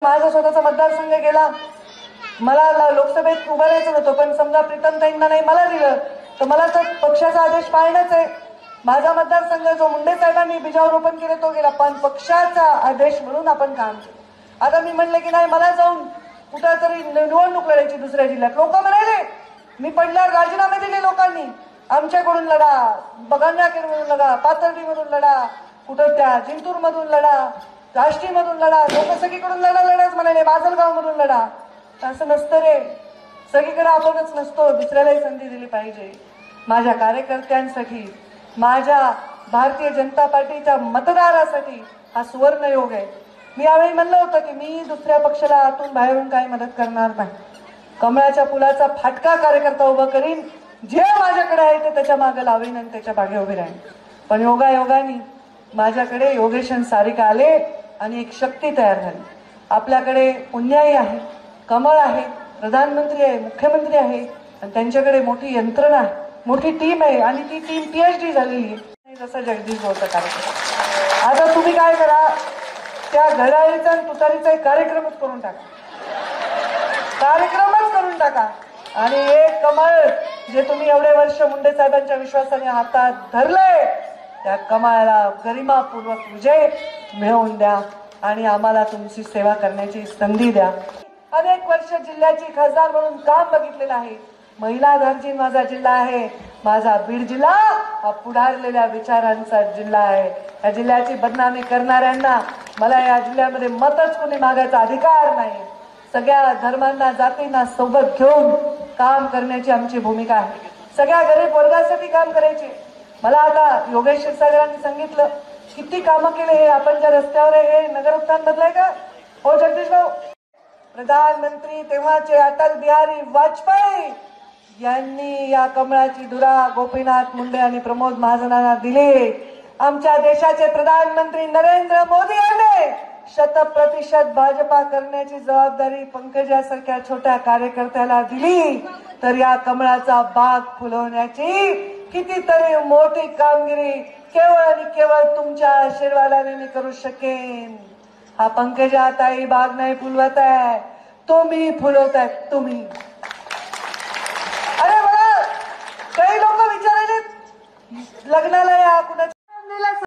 माझा स्वतःचा मतदारसंघ गेला, मला लोकसभेत उभं राहायचं नव्हतं, पण समजा प्रीतमताईंना नाही मला दिलं तर मला तर पक्षाचा आदेश पाळणंच आहे. माझा मतदारसंघ जो मुंडे साहेबांनी बीजारोपण केलं तो गेला, पण पक्षाचा आदेश म्हणून आपण काम केलं. आता मी म्हणले की नाही मला जाऊन कुठं तरी निवडणूक लढायची दुसऱ्या जिल्ह्यात, लोक म्हणाले मी पडल्यावर राजीनामे दिले लोकांनी, आमच्याकडून लढा, गंगाखेडमधून लढा, पाथर्डीमधून लढा, कुठं त्या जिंतूरमधून लढा, आष्टीमधून लढा, लोक सगळीकडून लढाच म्हणाले, माजलगावमधून लढा. असं नसतं रे, सगळीकडे आपणच नसतो, दुसऱ्यालाही संधी दिली पाहिजे. माझ्या कार्यकर्त्यांसाठी, माझ्या भारतीय जनता पार्टीच्या मतदारासाठी हा सुवर्ण योग आहे. मी यावेळी म्हणलं होतं की मी दुसऱ्या पक्षाला आतून बाहेरून काही मदत करणार नाही. कमळाच्या फुलाचा फाटका कार्यकर्ता उभा करीन, जे माझ्याकडे आहे ते त्याच्या मागे लावीन आणि त्याच्या मागे उभे राहीन. पण योगायोगाने माझ्याकडे योगेशन सारिका आले आणि एक शक्ती तयार झाली. आपल्याकडे पुण्याई आहे, कमळ आहे, प्रधानमंत्री आहे, मुख्यमंत्री आहे आणि त्यांच्याकडे मोठी यंत्रणा आहे, मोठी टीम आहे आणि ती टीम PhD झालेली आहे, जसं जगदीश भाऊचा कार्यक्रम. आता तुम्ही काय करा, त्या घड्याळीचा आणि तुतारीचा एक कार्यक्रमच करून टाका, कार्यक्रमच करून टाका आणि एक कमळ जे तुम्ही एवढे वर्ष मुंडे साहेबांच्या विश्वासाने हातात धरले त्या कमळाला गरिमापूर्वक विजय मिळवून द्या आणि आम्हाला तुमची सेवा करण्याची संधी द्या. अनेक वर्ष जिल्ह्याची खासदार म्हणून काम बघितलेलं आहे. महिला दर्जीन माझा जिल्हा आहे. माझा बीड जिल्हा हा पुढारलेल्या विचारांचा जिल्हा आहे. या जिल्ह्याची बदनामी करणाऱ्यांना मला या जिल्ह्यामध्ये मतच कोणी मागायचा अधिकार नाही. सगळ्या धर्मांना जातींना सोबत घेऊन काम करण्याची आमची भूमिका आहे. सगळ्या गरीब वर्गासाठी काम करायचे. मला आता योगेश क्षीरसागरांनी सांगितलं किती कामं केले हे आपण ज्या रस्त्यावर हे नगर उत्थान बदलाय का हो जगदीश भाऊ. प्रधानमंत्री तेव्हाचे अटल बिहारी वाजपेयी यांनी या कमळाची धुरा गोपीनाथ मुंडे आणि प्रमोद महाजनांना दिली. आमच्या देशाचे प्रधानमंत्री नरेंद्र मोदी यांनी 100% भाजपा करण्याची जबाबदारी पंकजासारख्या छोट्या कार्यकर्त्याला दिली. तर या कमळाचा बाग फुलवण्याची कितीतरी मोठी कामगिरी केवळ आणि केवळ तुमच्या आशीर्वादाने मी करू शकेन. हा पंकजा ताई बाग नाही फुलवत आहे, तुम्ही फुलवताय तुम्ही. अरे मला काही लोक विचारायले लग्नाला या कुणाच्या